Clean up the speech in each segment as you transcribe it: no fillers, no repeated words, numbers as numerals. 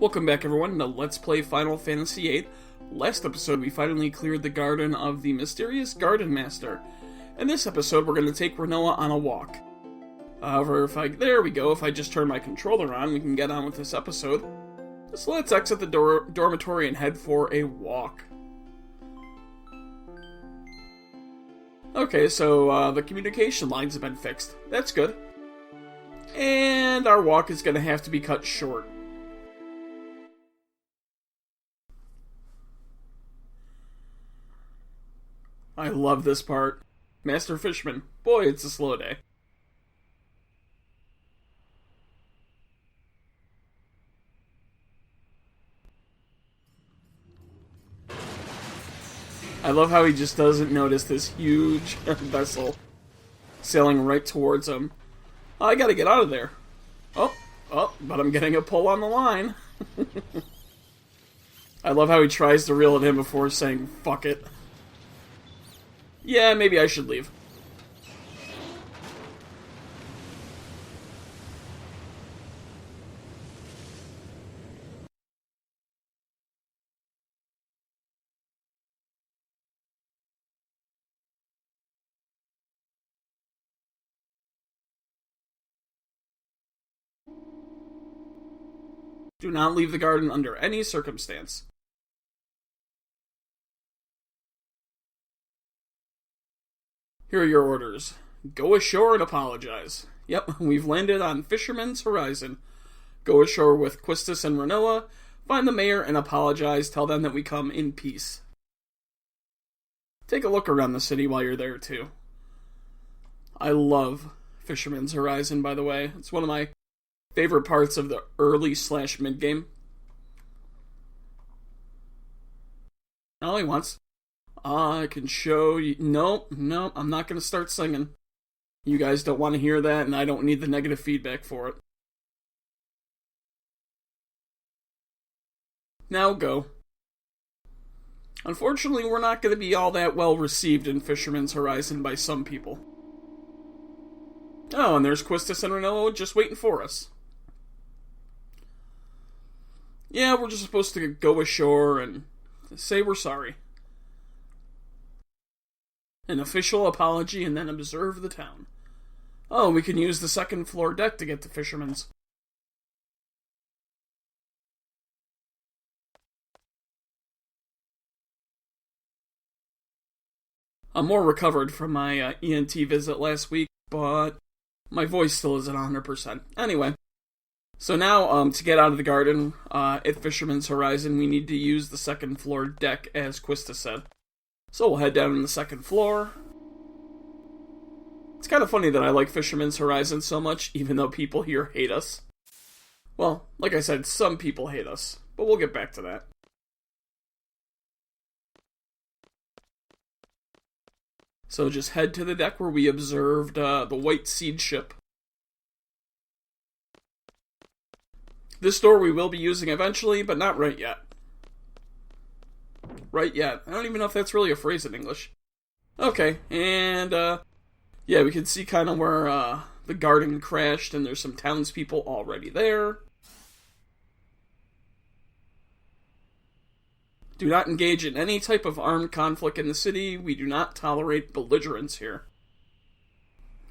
Welcome back everyone to Let's Play Final Fantasy VIII. Last episode we finally cleared the garden of the mysterious Garden Master. In this episode we're going to take Rinoa on a walk. However, there we go, if I just turn my controller on, we can get on with this episode. So let's exit the dormitory and head for a walk. Okay, so the communication lines have been fixed. That's good. And our walk is going to have to be cut short. I love this part. Master Fisherman. Boy, it's a slow day. I love how he just doesn't notice this huge vessel sailing right towards him. I gotta get out of there. Oh, but I'm getting a pull on the line. I love how he tries to reel it in before saying, fuck it. Yeah, maybe I should leave. Do not leave the garden under any circumstance. Here are your orders. Go ashore and apologize. Yep, we've landed on Fisherman's horizon. Go ashore with Quistis and Rinoa, find the mayor and apologize, tell them that we come in peace. Take a look around the city while you're there, too. I love Fisherman's horizon, by the way. It's one of my favorite parts of the early/mid game. All he wants. I can show you. No, I'm not going to start singing. You guys don't want to hear that, and I don't need the negative feedback for it. Now go. Unfortunately, we're not going to be all that well received in Fisherman's Horizon by some people. Oh, and there's Quistis and Rinoa just waiting for us. Yeah, we're just supposed to go ashore and say we're sorry. An official apology and then observe the town. Oh, we can use the second floor deck to get to Fisherman's. I'm more recovered from my ENT visit last week, but my voice still isn't 100%. Anyway, so now to get out of the garden at Fisherman's Horizon, we need to use the second floor deck, as Quista said. So we'll head down to the second floor. It's kind of funny that I like Fisherman's Horizon so much, even though people here hate us. Well, like I said, some people hate us, but we'll get back to that. So just head to the deck where we observed the White Seed ship. This door we will be using eventually, but not right yet. Right yet. I don't even know if that's really a phrase in English. Okay, and yeah, we can see kind of where the garden crashed, and there's some townspeople already there. Do not engage in any type of armed conflict in the city. We do not tolerate belligerence here.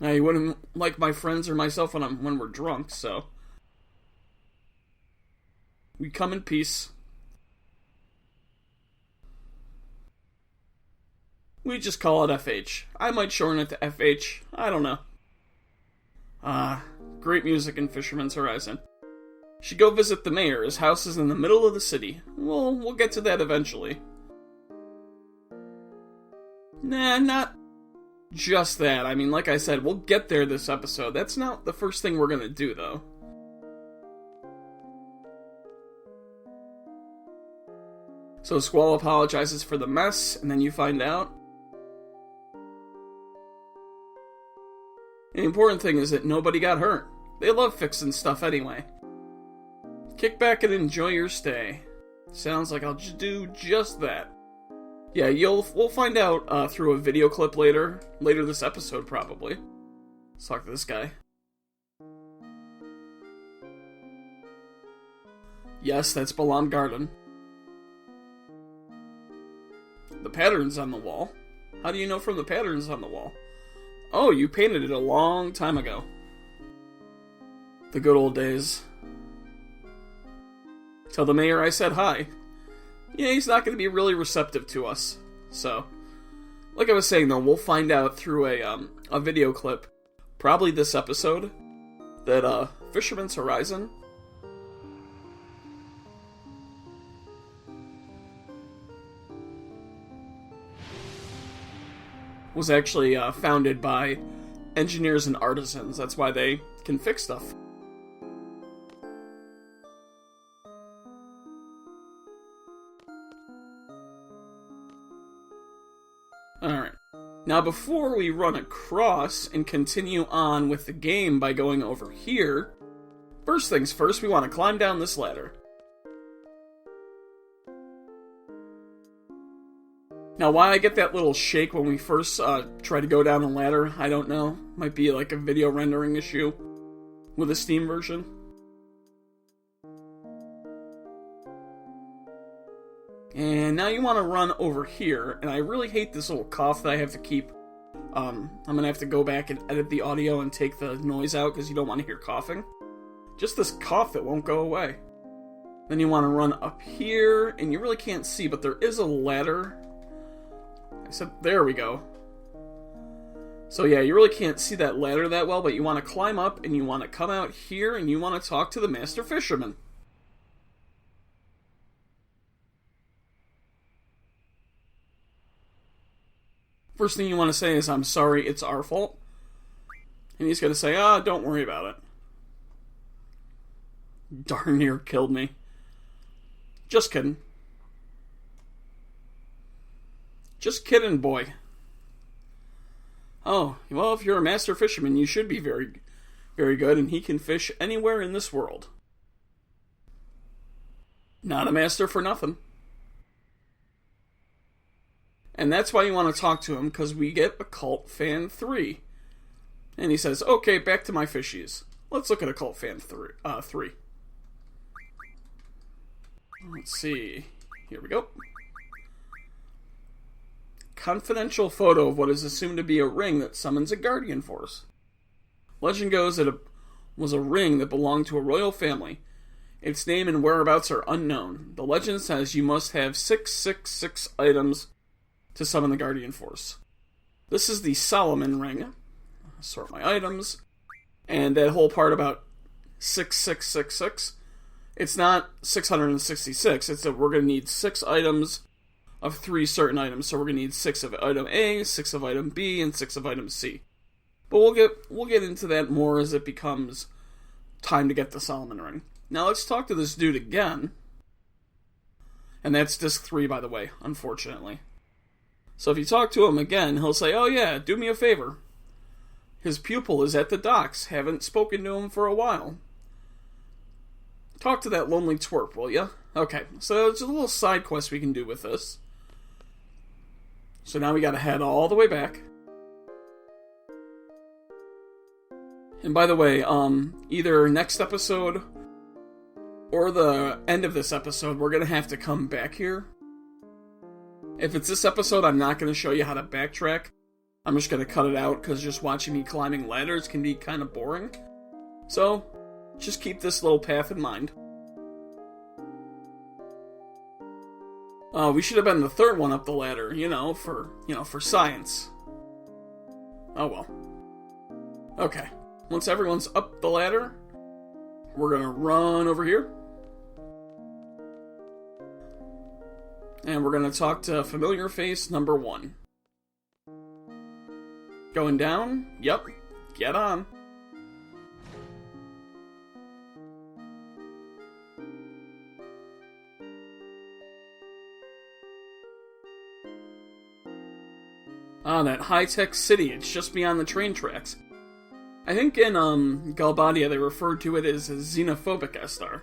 I wouldn't like my friends or myself when we're drunk, so we come in peace. We just call it FH. I might shorten it to FH. I don't know. Great music in Fisherman's Horizon. Should go visit the mayor. His house is in the middle of the city. We'll get to that eventually. Nah, not just that. I mean, like I said, we'll get there this episode. That's not the first thing we're gonna do, though. So Squall apologizes for the mess, and then you find out. The important thing is that nobody got hurt. They love fixing stuff anyway. Kick back and enjoy your stay. Sounds like I'll do just that. Yeah, we'll find out through a video clip later this episode probably. Let's talk to this guy. Yes, that's Balam Garden. The pattern's on the wall. How do you know from the patterns on the wall? Oh, you painted it a long time ago. The good old days. Tell the mayor I said hi. Yeah, he's not going to be really receptive to us. So, like I was saying though, we'll find out through a video clip, probably this episode, that Fisherman's Horizon was actually founded by engineers and artisans. That's why they can fix stuff. Alright. Now before we run across and continue on with the game by going over here, first things first, we want to climb down this ladder. Now, why I get that little shake when we first try to go down the ladder, I don't know. Might be like a video rendering issue with a Steam version. And now you want to run over here, and I really hate this little cough that I have to keep. I'm going to have to go back and edit the audio and take the noise out because you don't want to hear coughing. Just this cough that won't go away. Then you want to run up here, and you really can't see, but there is a ladder. There we go. So yeah, you really can't see that ladder that well, but you want to climb up, and you want to come out here, and you want to talk to the Master Fisherman. First thing you want to say is, I'm sorry, it's our fault. And he's going to say, don't worry about it. Darn near killed me. Just kidding. Just kidding, boy. Oh, well, if you're a master fisherman, you should be very, very good, and he can fish anywhere in this world. Not a master for nothing. And that's why you want to talk to him, because we get Occult Fan 3. And he says, okay, back to my fishies. Let's look at Occult Fan 3. Let's see. Here we go. Confidential photo of what is assumed to be a ring that summons a guardian force. Legend goes that it was a ring that belonged to a royal family. Its name and whereabouts are unknown. The legend says you must have 666 items to summon the guardian force. This is the Solomon ring. Sort my items. And that whole part about 6666, it's not 666. It's that we're going to need 6 items of 3 certain items. So we're going to need 6 of item A, 6 of item B, and 6 of item C. But we'll get into that more as it becomes time to get the Solomon ring. Now let's talk to this dude again. And that's disc 3, by the way, unfortunately. So if you talk to him again, he'll say, oh yeah, do me a favor. His pupil is at the docks. Haven't spoken to him for a while. Talk to that lonely twerp, will ya? Okay, so it's a little side quest we can do with this. So now we gotta head all the way back. And by the way, either next episode or the end of this episode, we're gonna have to come back here. If it's this episode, I'm not gonna show you how to backtrack. I'm just gonna cut it out, because just watching me climbing ladders can be kind of boring. So, just keep this little path in mind. We should have been the third one up the ladder, for science. Oh well. Okay. Once everyone's up the ladder, we're gonna run over here. And we're gonna talk to familiar face number 1. Going down? Yep. Get on. That high-tech city. It's just beyond the train tracks. I think in Galbadia they referred to it as a xenophobic Estar.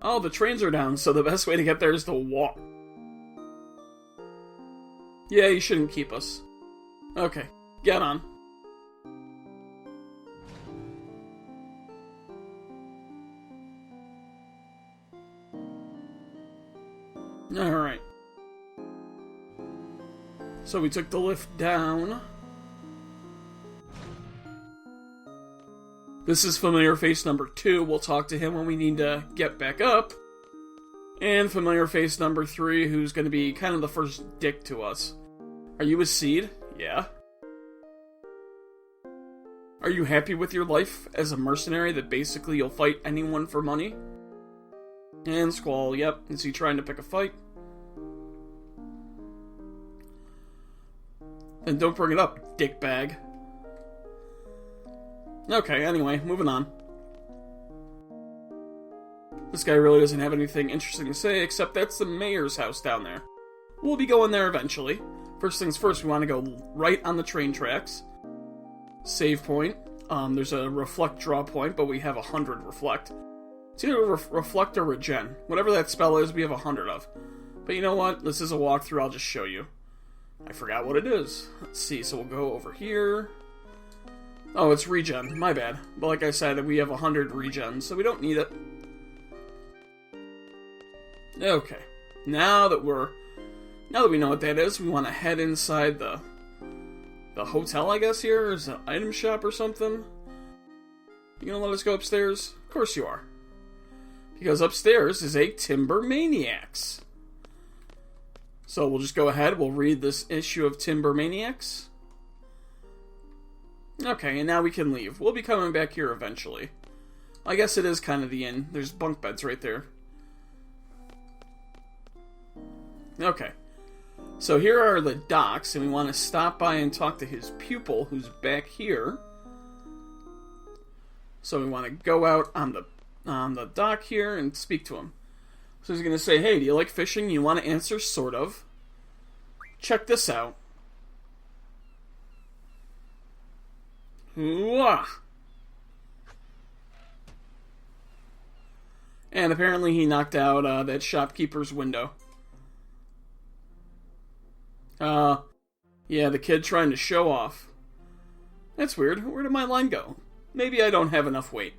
Oh, the trains are down, so the best way to get there is to walk. Yeah, you shouldn't keep us. Okay, get on. Alright. So we took the lift down. This is familiar face number 2. We'll talk to him when we need to get back up. And familiar face number 3, who's going to be kind of the first dick to us. Are you a seed? Yeah. Are you happy with your life as a mercenary that basically you'll fight anyone for money? And Squall, yep. Is he trying to pick a fight? Then don't bring it up, dickbag. Okay, anyway, moving on. This guy really doesn't have anything interesting to say, except that's the mayor's house down there. We'll be going there eventually. First things first, we want to go right on the train tracks. Save point. There's a reflect draw point, but we have 100 reflect. It's either reflect or regen. Whatever that spell is, we have 100 of. But you know what? This is a walkthrough, I'll just show you. I forgot what it is. Let's see, so we'll go over here. Oh, it's regen. My bad. But like I said, we have 100 regen, so we don't need it. Okay. Now that we know what that is, we want to head inside the hotel, I guess, here. Is an item shop or something? You gonna let us go upstairs? Of course you are. Because upstairs is a Timber Maniacs. So we'll just go ahead, we'll read this issue of Timber Maniacs. Okay, and now we can leave. We'll be coming back here eventually. I guess it is kind of the inn. There's bunk beds right there. Okay. So here are the docks, and we want to stop by and talk to his pupil, who's back here. So we want to go out on the dock here and speak to him. So he's going to say, hey, do you like fishing? You want to answer, sort of. Check this out. Hooah! And apparently he knocked out that shopkeeper's window. Yeah, the kid trying to show off. That's weird. Where did my line go? Maybe I don't have enough weight.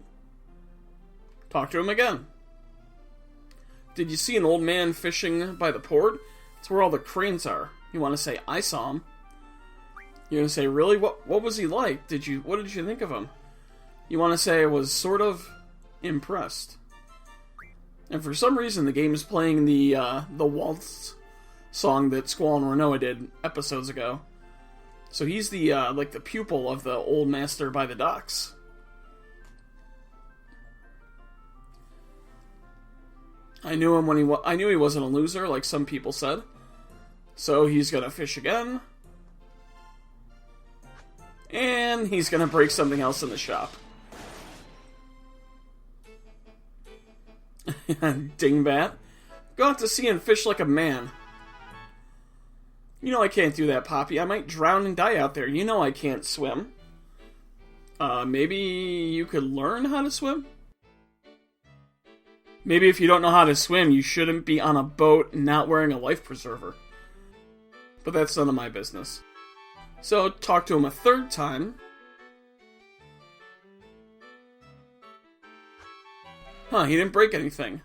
Talk to him again. Did you see an old man fishing by the port? It's where all the cranes are. You want to say, I saw him. You're going to say, really? What was he like? What did you think of him? You want to say I was sort of impressed. And for some reason, the game is playing the waltz song that Squall and Renoa did episodes ago. So he's the like the pupil of the old master by the docks. I knew him when I knew he wasn't a loser, like some people said. So he's gonna fish again, and he's gonna break something else in the shop. Dingbat, go out to sea and fish like a man. You know I can't do that, Poppy. I might drown and die out there. You know I can't swim. Maybe you could learn how to swim? Maybe if you don't know how to swim, you shouldn't be on a boat not wearing a life preserver. But that's none of my business. So, talk to him a third time. Huh, he didn't break anything.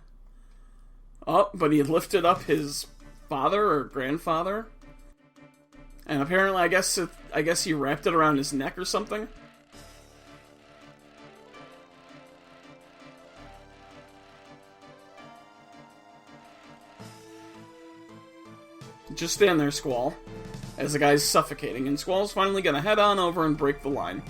Oh, but he lifted up his father or grandfather. And apparently, I guess he wrapped it around his neck or something. Just stand there, Squall, as the guy's suffocating, and Squall's finally gonna head on over and break the line.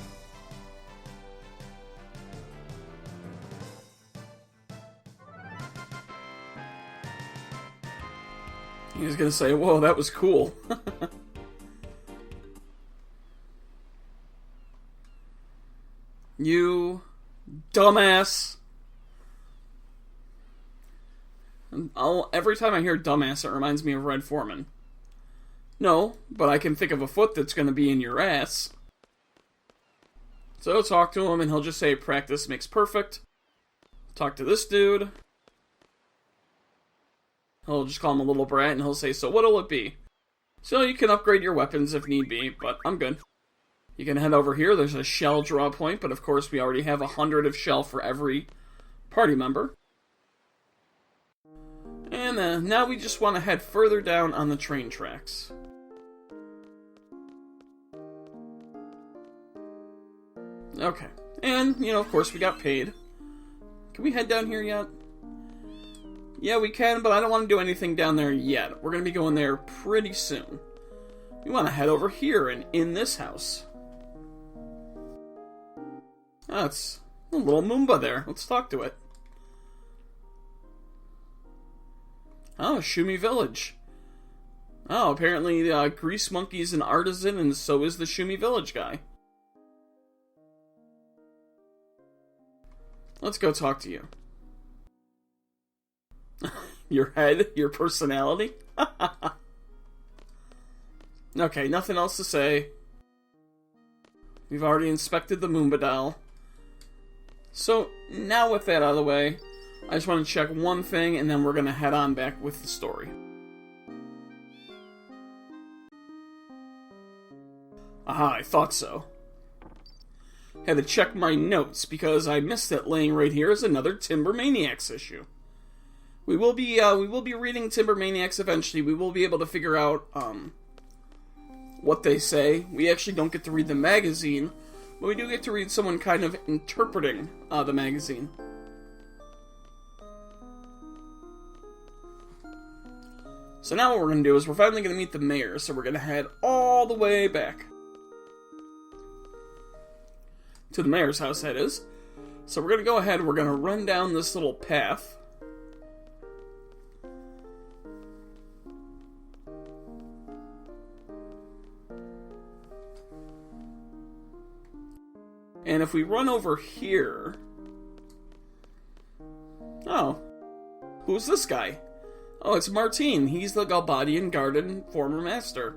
He's gonna say, whoa, that was cool. You dumbass. Every time I hear dumbass, it reminds me of Red Foreman. No, but I can think of a foot that's going to be in your ass. So talk to him, and he'll just say, practice makes perfect. Talk to this dude. He'll just call him a little brat, and he'll say, so what'll it be? So you can upgrade your weapons if need be, but I'm good. You can head over here. There's a shell draw point, but of course we already have 100 of shell for every party member. And now we just want to head further down on the train tracks. Okay. And, of course we got paid. Can we head down here yet? Yeah, we can, but I don't want to do anything down there yet. We're going to be going there pretty soon. We want to head over here and in this house. Oh, it's a little Moomba there. Let's talk to it. Oh, Shumi Village. Oh, apparently Grease Monkey's an artisan, and so is the Shumi Village guy. Let's go talk to you. Your head? Your personality? Okay, nothing else to say. We've already inspected the Moomba doll. So, now with that out of the way, I just want to check one thing, and then we're going to head on back with the story. Aha, I thought so. Had to check my notes, because I missed it laying right here as another Timber Maniacs issue. We will be reading Timber Maniacs eventually. We will be able to figure out, what they say. We actually don't get to read the magazine, but we do get to read someone kind of interpreting, the magazine. So now what we're going to do is we're finally going to meet the mayor, so we're going to head all the way back. To the mayor's house, that is. So we're going to go ahead, we're going to run down this little path. And if we run over here... Oh. Who's this guy? Oh, it's Martin. He's the Galbadian garden former master.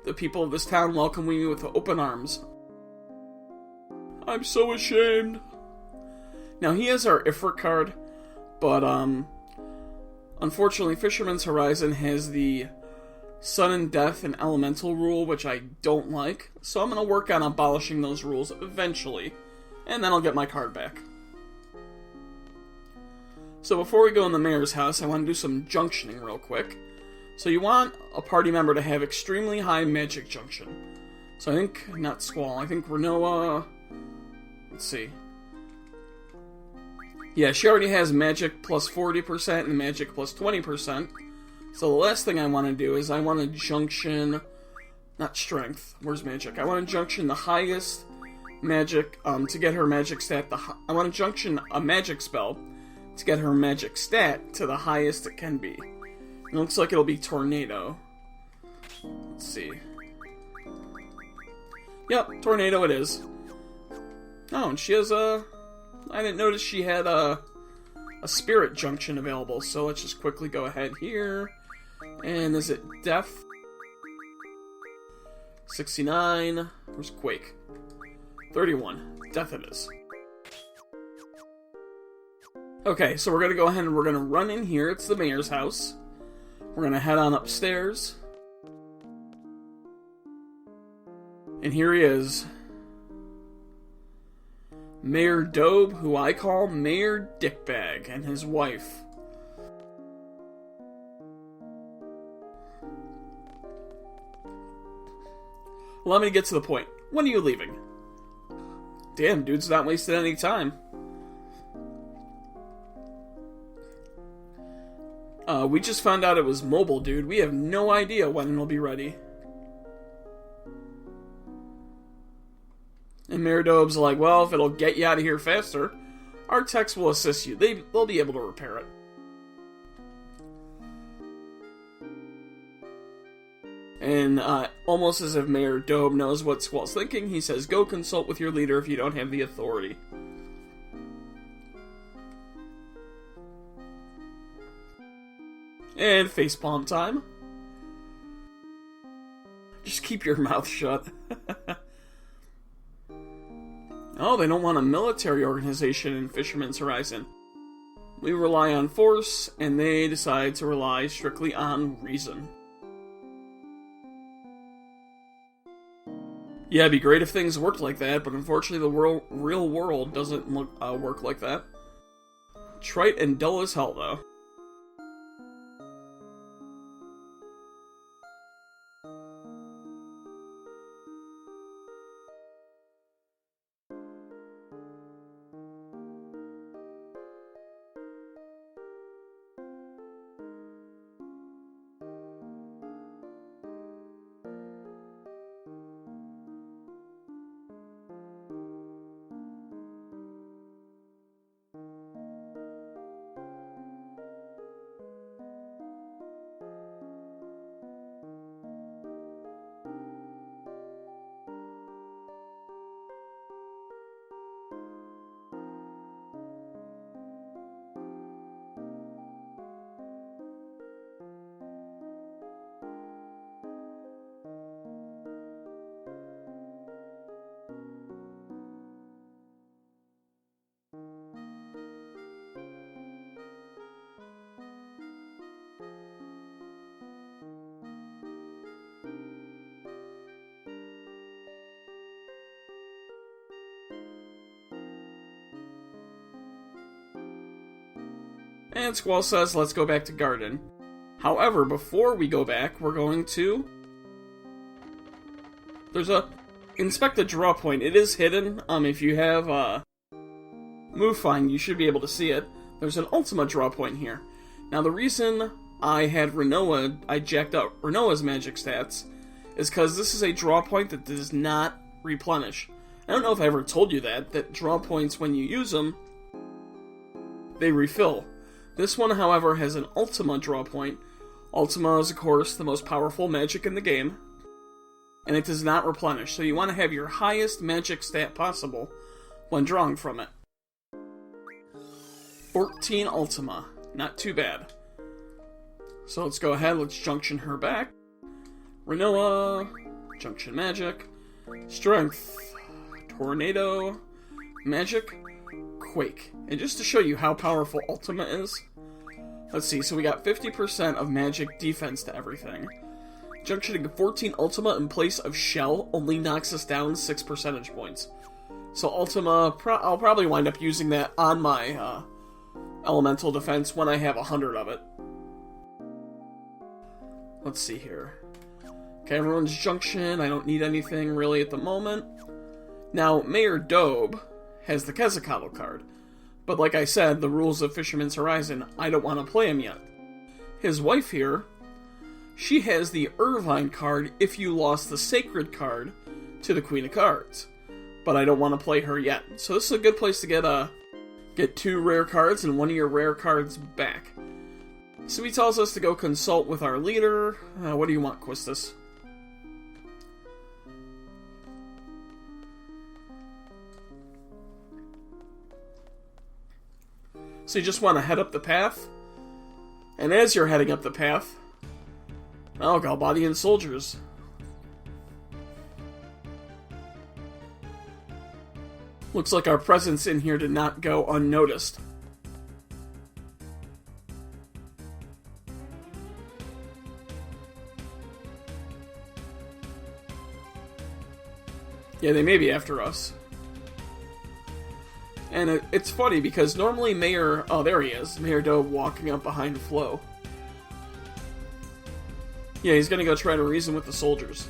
The people of this town welcome me with open arms. I'm so ashamed. Now, he has our Ifrit card, but, unfortunately, Fisherman's Horizon has the Sudden Death and Elemental rule, which I don't like, so I'm going to work on abolishing those rules eventually, and then I'll get my card back. So before we go in the mayor's house, I want to do some junctioning real quick. So you want a party member to have extremely high magic junction. So I think, not Squall, I think Renoa, let's see. Yeah, she already has magic plus 40% and magic plus 20%. So the last thing I want to do is I want to junction, not strength, where's magic? I want to junction the highest magic, to get her magic stat, I want to junction a magic spell to get her magic stat to the highest it can be. It looks like it'll be Tornado. Let's see. Yep, Tornado it is. Oh, and she has I didn't notice she had a Spirit Junction available, so let's just quickly go ahead here. And is it Death? 69. Where's Quake? 31. Death it is. Okay, so we're gonna go ahead and we're gonna run in here. It's the mayor's house. We're gonna head on upstairs. And here he is. Mayor Dobe, who I call Mayor Dickbag, and his wife. Allow me to get to the point. When are you leaving? Damn, dude's not wasting any time. We just found out it was mobile, dude. We have no idea when it'll be ready. And Mayor Dobe's like, well, if it'll get you out of here faster, our techs will assist you. They'll be able to repair it. And almost as if Mayor Dobe knows what Squall's thinking, he says, go consult with your leader if you don't have the authority. And facepalm time. Just keep your mouth shut. Oh, they don't want a military organization in Fisherman's Horizon. We rely on force, and they decide to rely strictly on reason. Yeah, it'd be great if things worked like that, but unfortunately the real world doesn't work like that. Trite and dull as hell, though. And Squall says, let's go back to Garden. However, before we go back, we're going to... There's a... Inspect the draw point. It is hidden. If you have, Move Find, you should be able to see it. There's an Ultima draw point here. Now, the reason I had Rinoa, I jacked up Rinoa's magic stats, is because this is a draw point that does not replenish. I don't know if I ever told you that draw points, when you use them, they refill. This one, however, has an Ultima draw point. Ultima is, of course, the most powerful magic in the game, and it does not replenish, so you want to have your highest magic stat possible when drawing from it. 14 Ultima. Not too bad. So let's go ahead, let's junction her back. Rinoa, Junction Magic, Strength, Tornado, Magic, Quake. And just to show you how powerful Ultima is, let's see, so we got 50% of magic defense to everything. Junctioning 14 Ultima in place of Shell only knocks us down 6 percentage points. So Ultima, I'll probably wind up using that on my elemental defense when I have 100 of it. Let's see here. Okay, everyone's junction. I don't need anything really at the moment. Now, Mayor Dobe has the Quetzalcoatl card. But like I said, the rules of Fisherman's Horizon, I don't want to play him yet. His wife here, she has the Irvine card if you lost the Sacred card to the Queen of Cards. But I don't want to play her yet. So this is a good place to get 2 rare cards and 1 of your rare cards back. So he tells us to go consult with our leader. What do you want, Quistis? So you just want to head up the path. And as you're heading up the path... Oh, Galbadian soldiers. Looks like our presence in here did not go unnoticed. Yeah, they may be after us. And it's funny because normally Mayor... Oh, there he is. Mayor Dobe walking up behind Flo. Yeah, he's gonna go try to reason with the soldiers.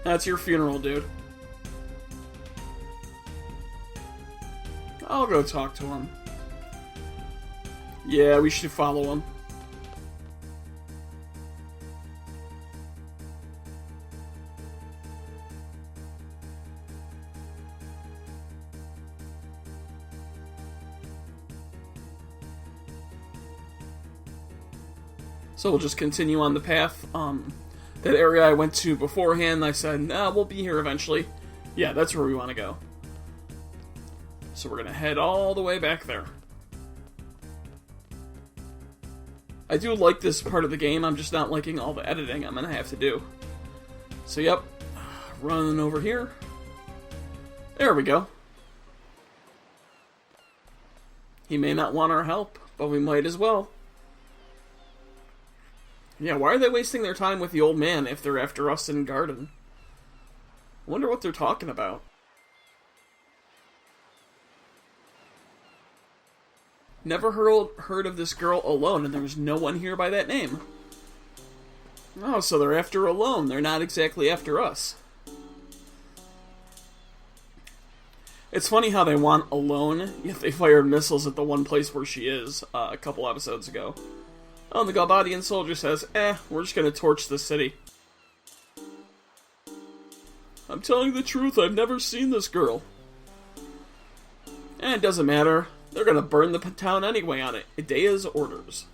That's your funeral, dude. I'll go talk to him. Yeah, we should follow him. So we'll just continue on the path. That area I went to beforehand, I said, nah, we'll be here eventually. Yeah, that's where we want to go. So we're going to head all the way back there. I do like this part of the game, I'm just not liking all the editing I'm going to have to do. So yep, running over here. There we go. He may not want our help, but we might as well. Yeah, why are they wasting their time with the old man if they're after us in Garden? I wonder what they're talking about. Never heard of this girl Alone, and there's no one here by that name. Oh, so they're after Alone. They're not exactly after us. It's funny how they want Alone, yet they fired missiles at the one place where she is a couple episodes ago. Oh, and the Galbadian soldier says, we're just gonna torch the city. I'm telling the truth, I've never seen this girl. It doesn't matter. They're gonna burn the town anyway on it. Idea's orders.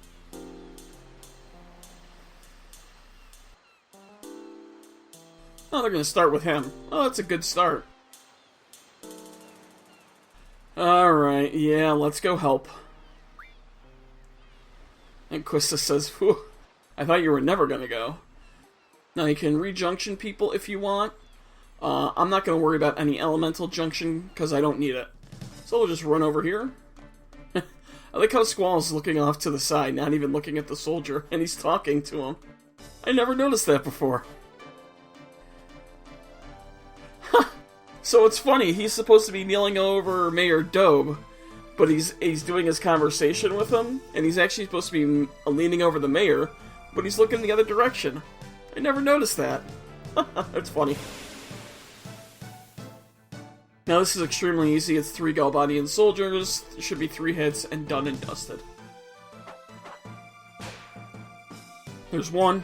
Oh, they're gonna start with him. Oh, that's a good start. Alright, yeah, let's go help. And Quista says, whew, I thought you were never gonna go. Now you can re-junction people if you want. I'm not gonna worry about any elemental junction, because I don't need it. So we'll just run over here. I like how Squall's looking off to the side, not even looking at the soldier, and he's talking to him. I never noticed that before. So it's funny, he's supposed to be kneeling over Mayor Dobe, but he's doing his conversation with him, and he's actually supposed to be leaning over the mayor, but he's looking the other direction. I never noticed that. That's funny. Now this is extremely easy. It's 3 Galbadian soldiers. There should be 3 hits and done and dusted. There's 1.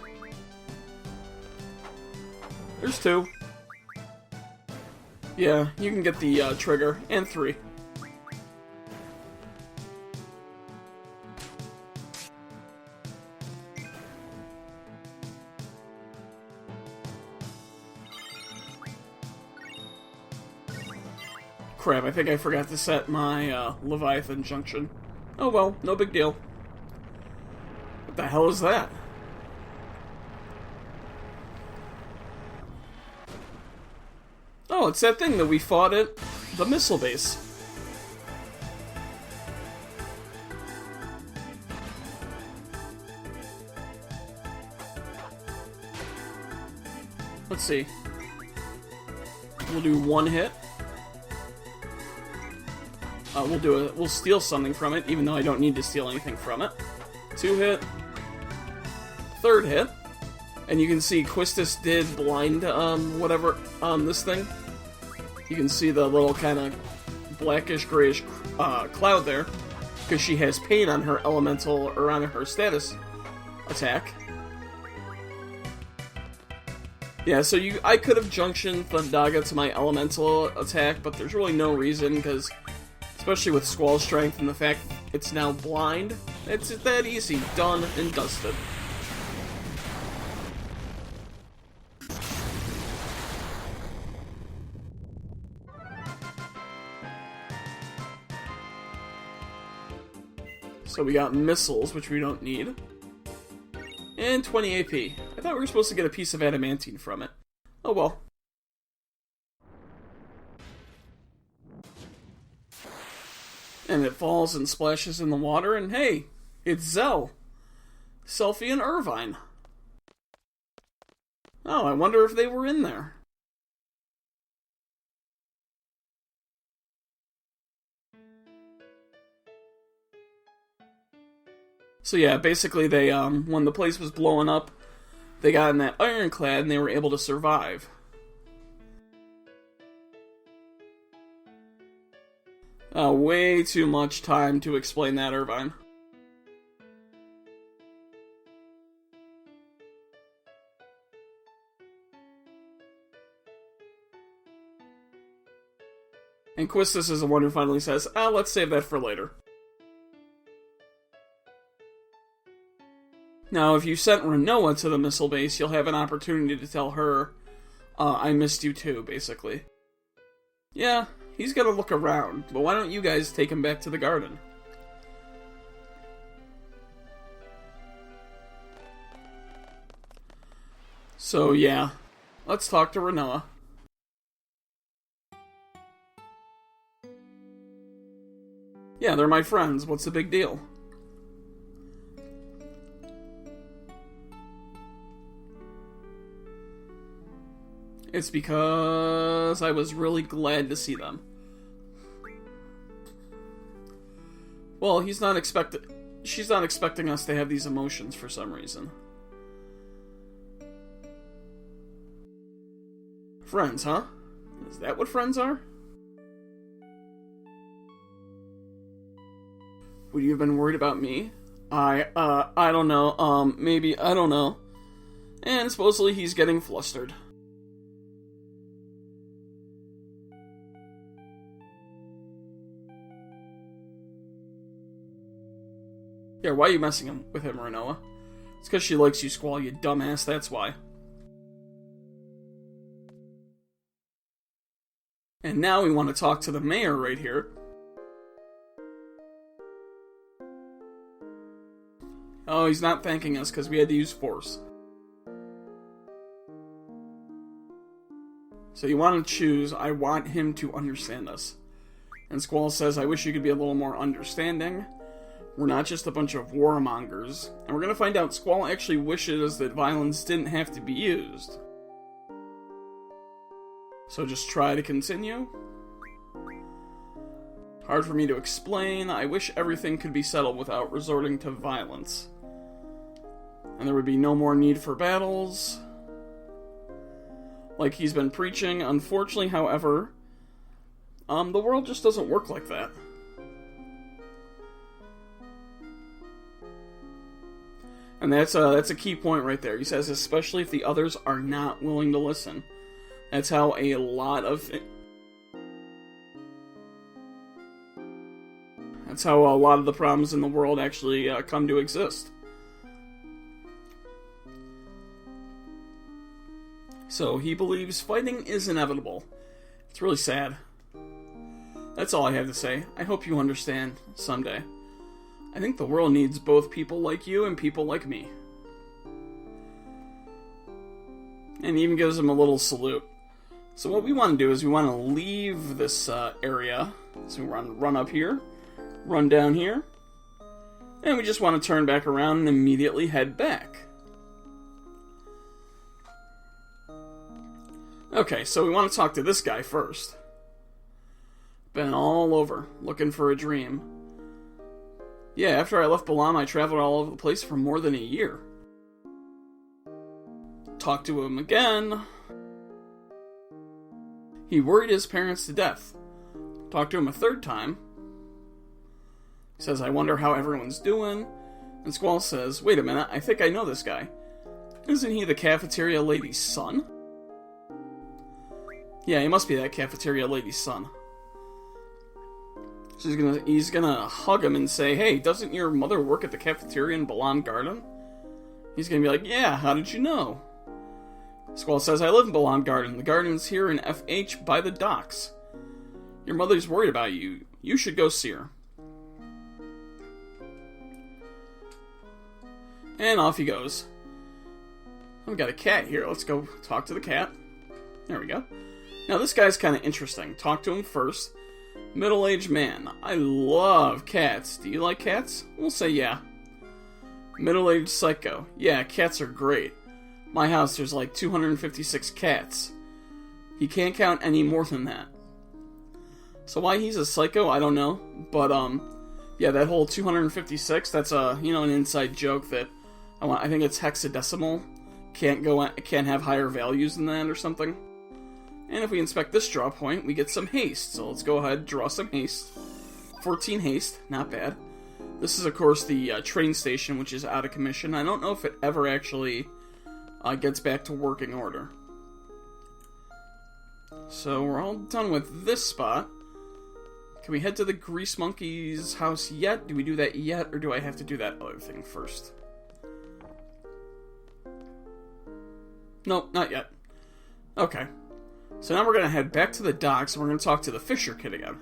There's 2. Yeah, you can get the trigger. And 3. Crap, I think I forgot to set my Leviathan junction. Oh well, no big deal. What the hell is that? Oh, it's that thing that we fought at the missile base. Let's see. We'll do 1 hit. We'll steal something from it, even though I don't need to steal anything from it. 2 hit. 3rd hit. And you can see Quistis did blind, whatever, this thing. You can see the little kind of blackish, grayish, cloud there. Because she has pain on her elemental, or on her status attack. Yeah, so I could have junctioned Thundaga to my elemental attack, but there's really no reason, because especially with Squall Strength and the fact it's now blind, it's that easy. Done and dusted. So we got missiles, which we don't need. And 20 AP. I thought we were supposed to get a piece of adamantine from it. Oh well. And it falls and splashes in the water, and hey, it's Zell. Selphie and Irvine. Oh, I wonder if they were in there. So yeah, basically they, when the place was blowing up, they got in that ironclad and they were able to survive. Way too much time to explain that, Irvine. And Quistis is the one who finally says, let's save that for later. Now, if you sent Renoa to the missile base, you'll have an opportunity to tell her, I missed you too, basically. Yeah, he's gonna look around, but why don't you guys take him back to the garden? So, yeah, let's talk to Renoa. Yeah, they're my friends. What's the big deal? It's because I was really glad to see them. Well, she's not expecting us to have these emotions for some reason. Friends, huh? Is that what friends are? Would you have been worried about me? I don't know. Maybe, I don't know. And supposedly he's getting flustered. Yeah, why are you messing with him, Renoa? It's because she likes you, Squall, you dumbass, that's why. And now we want to talk to the mayor right here. Oh, he's not thanking us because we had to use force. So you want to choose, I want him to understand us. And Squall says, I wish you could be a little more understanding. We're not just a bunch of warmongers. And we're going to find out Squall actually wishes that violence didn't have to be used. So just try to continue. Hard for me to explain. I wish everything could be settled without resorting to violence. And there would be no more need for battles. Like he's been preaching. Unfortunately, however, the world just doesn't work like that. And that's a key point right there. He says, especially if the others are not willing to listen. That's how a lot of the problems in the world actually come to exist. So he believes fighting is inevitable. It's really sad. That's all I have to say. I hope you understand someday. I think the world needs both people like you and people like me. And he even gives him a little salute. So what we want to do is we want to leave this area. So we run up here, run down here, and we just want to turn back around and immediately head back. Okay, so we want to talk to this guy first. Been all over, looking for a dream. Yeah, after I left Balam, I traveled all over the place for more than a year. Talked to him again. He worried his parents to death. Talked to him a third time. He says, I wonder how everyone's doing. And Squall says, wait a minute, I think I know this guy. Isn't he the cafeteria lady's son? Yeah, he must be that cafeteria lady's son. So he's gonna hug him and say, hey, doesn't your mother work at the cafeteria in Balam Garden? He's gonna be like, yeah, how did you know? Squall says, I live in Balam Garden. The garden's here in FH by the docks. Your mother's worried about you. You should go see her. And off he goes. I've got a cat here. Let's go talk to the cat. There we go. Now this guy's kind of interesting. Talk to him first. Middle-aged man. I love cats. Do you like cats? We'll say yeah. Middle-aged psycho. Yeah, cats are great. My house, there's like 256 cats. He can't count any more than that. So why he's a psycho, I don't know. But, yeah, that whole 256, that's an inside joke that I think it's hexadecimal. Can't have higher values than that or something. And if we inspect this draw point, we get some haste. So let's go ahead, draw some haste. 14 haste, not bad. This is, of course, the train station, which is out of commission. I don't know if it ever actually gets back to working order. So we're all done with this spot. Can we head to the Grease Monkey's house yet? Do we do that yet, or do I have to do that other thing first? Nope, not yet. Okay. So now we're going to head back to the docks, and we're going to talk to the Fisher Kid again.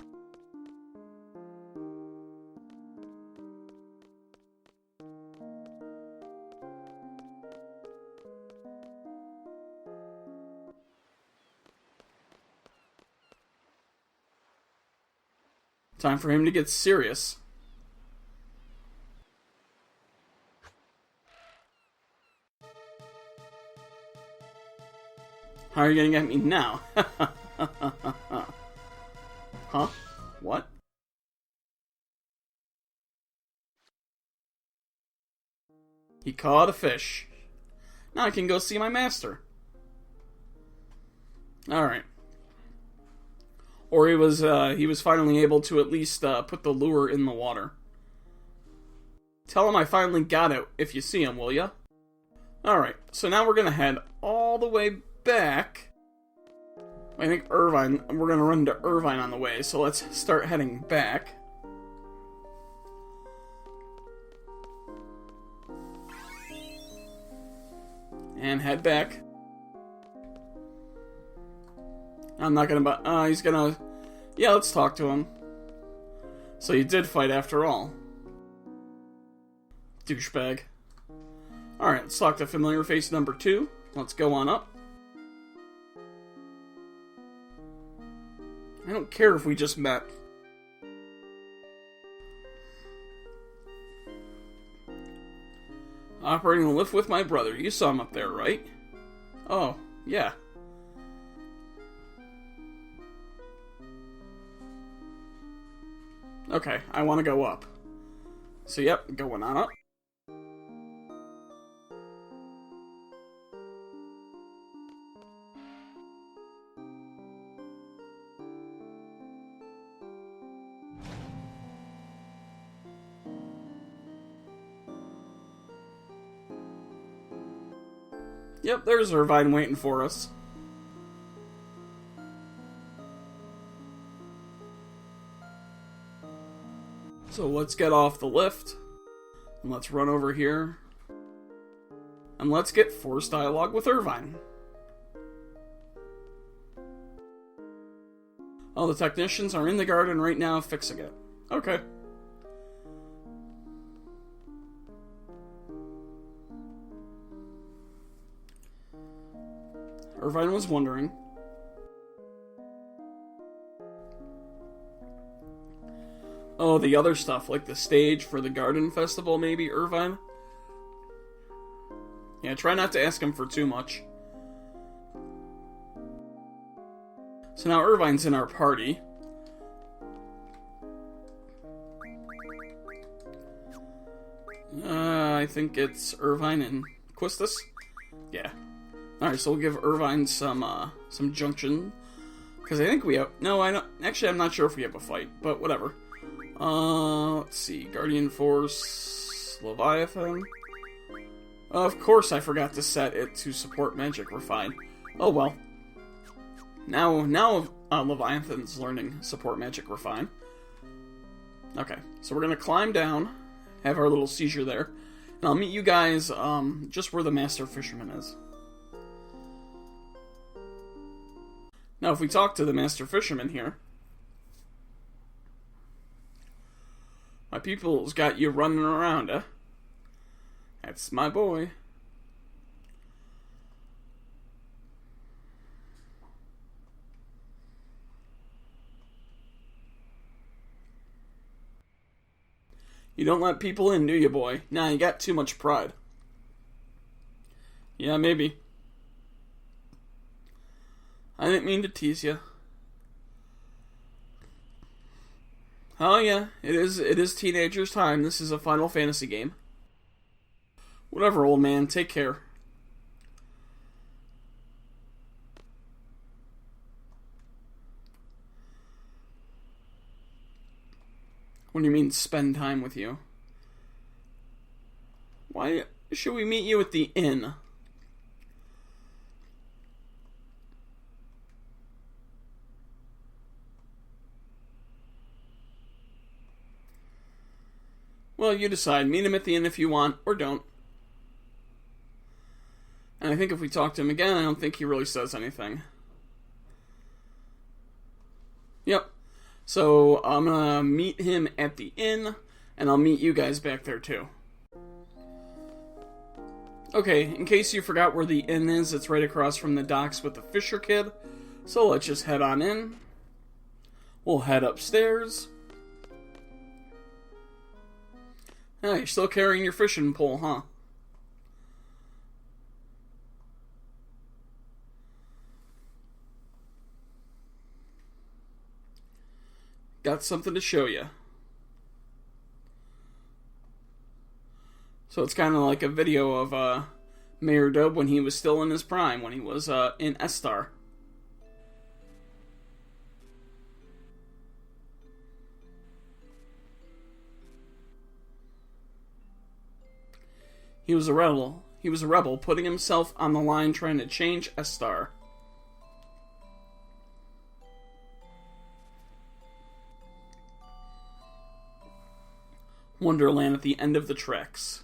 Time for him to get serious. How are you gonna get me now? Huh? What? He caught a fish. Now I can go see my master. Alright. Or he was finally able to at least put the lure in the water. Tell him I finally got it if you see him, will ya? Alright, so now we're gonna head all the way back. I think Irvine, we're gonna run into Irvine on the way, so let's start heading back. And head back. I'm not gonna, he's gonna, yeah, let's talk to him. So you did fight after all. Douchebag. Alright, let's talk to familiar face number 2. Let's go on up. I don't care if we just met. Operating the lift with my brother. You saw him up there, right? Oh, yeah. Okay, I want to go up. So, yep, going on up. Yep, there's Irvine waiting for us. So let's get off the lift. And let's run over here. And let's get forced dialogue with Irvine. Oh, the technicians are in the garden right now fixing it. Okay. Irvine was wondering. Oh, the other stuff, like the stage for the garden festival, maybe, Irvine? Yeah, try not to ask him for too much. So now Irvine's in our party. I think it's Irvine and Quistis. Yeah. Alright, so we'll give Irvine some junction. Because I think we have... No, I don't... Actually, I'm not sure if we have a fight, but whatever. Let's see. Guardian Force... Leviathan. Of course I forgot to set it to support Magic Refine. Oh well. Now Leviathan's learning support Magic Refine. Okay, so we're gonna climb down, have our little seizure there, and I'll meet you guys just where the Master Fisherman is. Now, if we talk to the Master Fisherman here, my people's got you running around, eh? That's my boy. You don't let people in, do you, boy? Nah, you got too much pride. Yeah, maybe. I didn't mean to tease you. Oh yeah, it is teenagers' time. This is a Final Fantasy game. Whatever, old man. Take care. What do you mean, spend time with you? Why should we meet you at the inn? Well, you decide. Meet him at the inn if you want, or don't. And I think if we talk to him again, I don't think he really says anything. Yep. So, I'm gonna meet him at the inn, and I'll meet you guys back there too. Okay, in case you forgot where the inn is, it's right across from the docks with the Fisher Kid. So let's just head on in. We'll head upstairs. Ah, you're still carrying your fishing pole, huh? Got something to show you. So it's kind of like a video of Mayor Dobe when he was still in his prime, when he was in Estar. He was a rebel. He was a rebel, putting himself on the line trying to change Estar. Wonderland at the end of the tracks.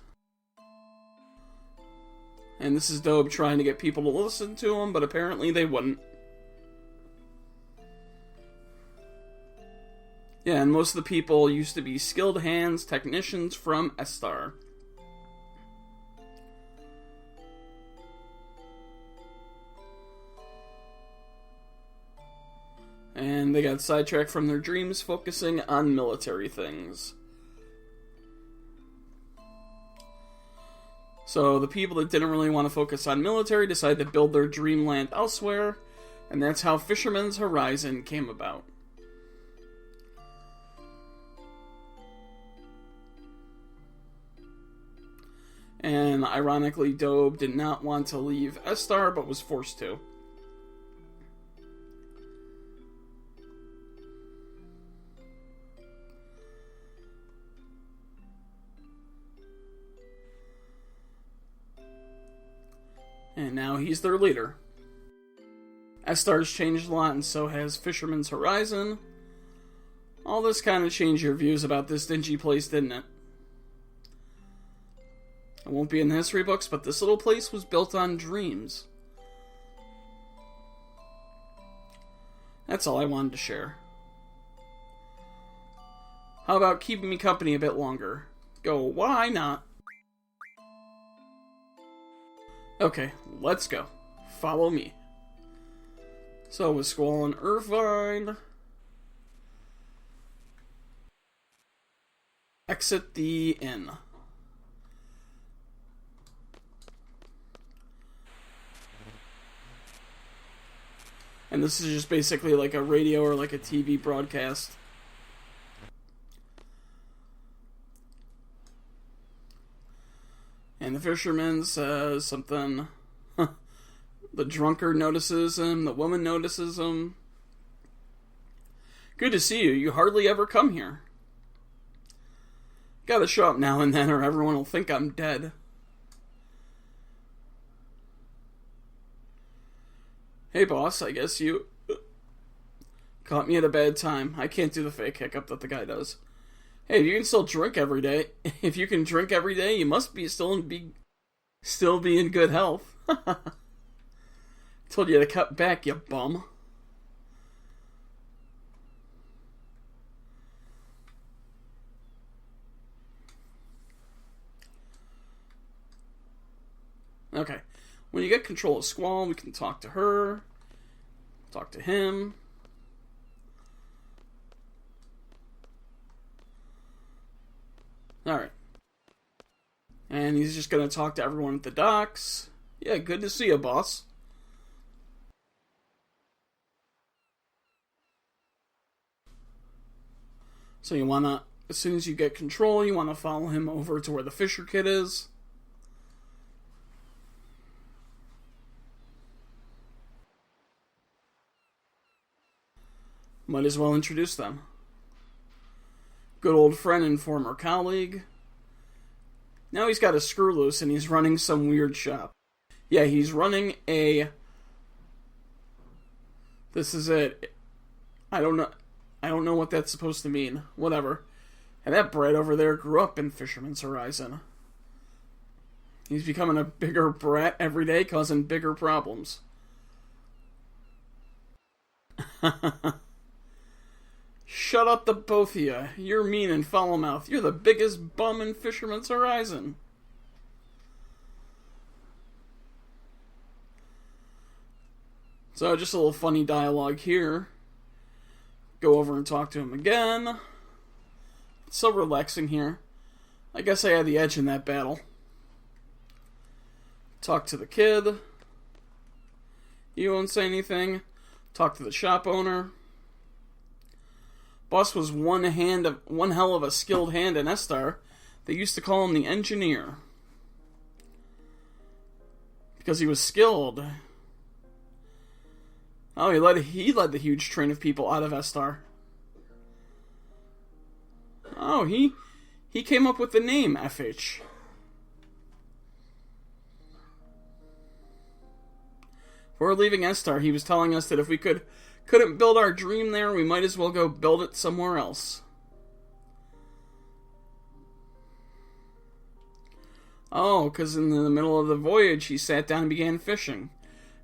And this is Dobe trying to get people to listen to him, but apparently they wouldn't. Yeah, and most of the people used to be skilled hands, technicians from Estar. And they got sidetracked from their dreams, focusing on military things. So the people that didn't really want to focus on military decided to build their dreamland elsewhere, and that's how Fisherman's Horizon came about. And ironically, Dobe did not want to leave Estar, but was forced to. And now he's their leader. Estar's changed a lot, and so has Fisherman's Horizon. All this kind of changed your views about this dingy place, didn't it? It won't be in the history books, but this little place was built on dreams. That's all I wanted to share. How about keeping me company a bit longer? Go, why not? Okay, let's go. Follow me. So, with Squall and Irvine, exit the inn. And this is just basically like a radio or like a TV broadcast. And the fisherman says something. The drunkard notices him. The woman notices him. Good to see you. You hardly ever come here. Gotta show up now and then or everyone will think I'm dead. Hey boss, I guess you caught me at a bad time. I can't do the fake hiccup that the guy does. Hey, if you can still drink every day, if you can drink every day, you must be still be in good health. Told you to cut back, you bum. Okay. When you get control of Squall, we can talk to her, talk to him. Alright. And he's just going to talk to everyone at the docks. Yeah, good to see you, boss. So you want to, as soon as you get control, you want to follow him over to where the Fisher Kid is. Might as well introduce them. Good old friend and former colleague. Now he's got a screw loose and he's running some weird shop. Yeah, he's running a... This is it. I don't know what that's supposed to mean. Whatever. And that brat over there grew up in Fisherman's Horizon. He's becoming a bigger brat every day, causing bigger problems. Shut up, the both of you. You're mean and foul-mouthed. You're the biggest bum in Fisherman's Horizon. So, just a little funny dialogue here. Go over and talk to him again. It's so relaxing here. I guess I had the edge in that battle. Talk to the kid. You won't say anything. Talk to the shop owner. Boss was one hell of a skilled hand in Estar. They used to call him the engineer. Because he was skilled. Oh, he led the huge train of people out of Estar. Oh, he came up with the name FH. Before leaving Estar, he was telling us that if we couldn't build our dream there, we might as well go build it somewhere else. Oh, because in the middle of the voyage, he sat down and began fishing.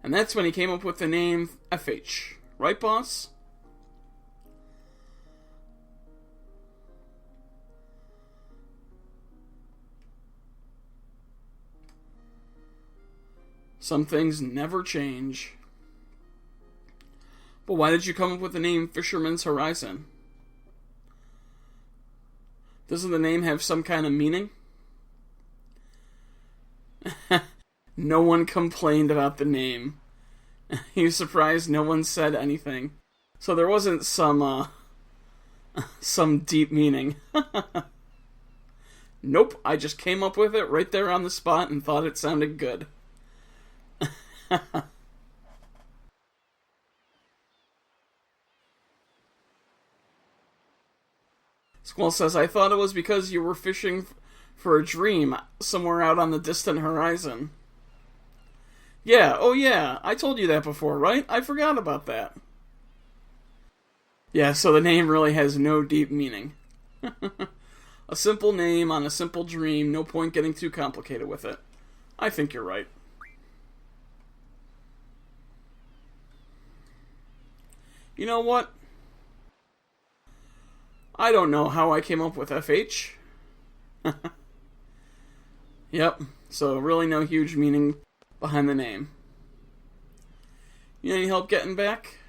And that's when he came up with the name FH. Right, boss? Some things never change. But why did you come up with the name Fisherman's Horizon? Doesn't the name have some kind of meaning? No one complained about the name. He was surprised no one said anything. So there wasn't some deep meaning. Nope, I just came up with it right there on the spot and thought it sounded good. Squall says, I thought it was because you were fishing for a dream somewhere out on the distant horizon. Yeah, oh yeah, I told you that before, right? I forgot about that. Yeah, so the name really has no deep meaning. A simple name on a simple dream, no point getting too complicated with it. I think you're right. You know what? I don't know how I came up with FH. Yep, so really no huge meaning behind the name. You need help getting back?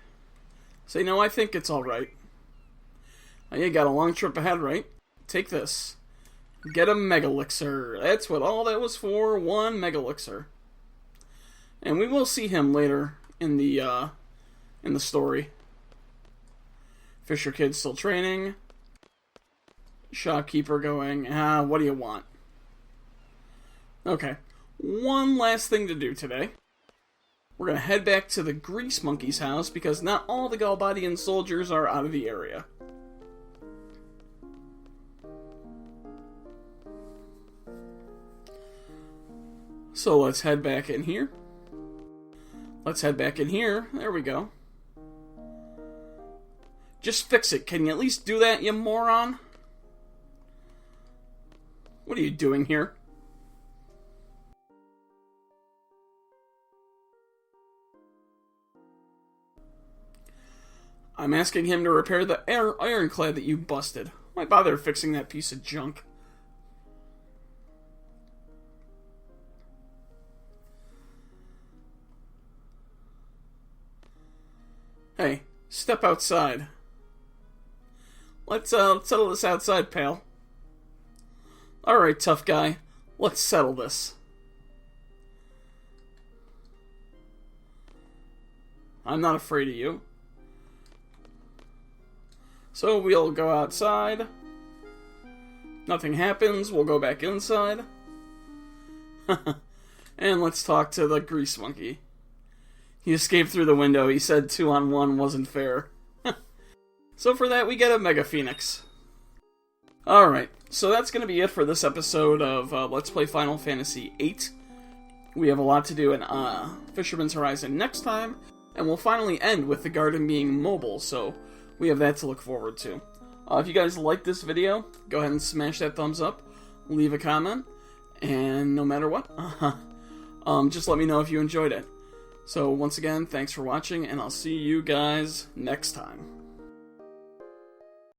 Say, no, I think it's alright. Oh, you got a long trip ahead, right? Take this. Get a Megalixir. That's what all that was for, one Megalixir. And we will see him later in the story. Fisher Kid still training. Shopkeeper going, what do you want? Okay, one last thing to do today. We're going to head back to the Grease Monkey's house because not all the Galbadian soldiers are out of the area. So let's head back in here. There we go. Just fix it. Can you at least do that, you moron? What are you doing here? I'm asking him to repair the ironclad that you busted. Why bother fixing that piece of junk? Hey, step outside. Let's settle this outside, pal. Alright, tough guy. Let's settle this. I'm not afraid of you. So we'll go outside. Nothing happens. We'll go back inside. And let's talk to the Grease Monkey. He escaped through the window. He said 2-on-1 wasn't fair. So for that, we get a Mega Phoenix. Alright, so that's going to be it for this episode of Let's Play Final Fantasy VIII. We have a lot to do in Fisherman's Horizon next time, and we'll finally end with the garden being mobile, so we have that to look forward to. If you guys like this video, go ahead and smash that thumbs up, leave a comment, and no matter what, just let me know if you enjoyed it. So once again, thanks for watching, and I'll see you guys next time.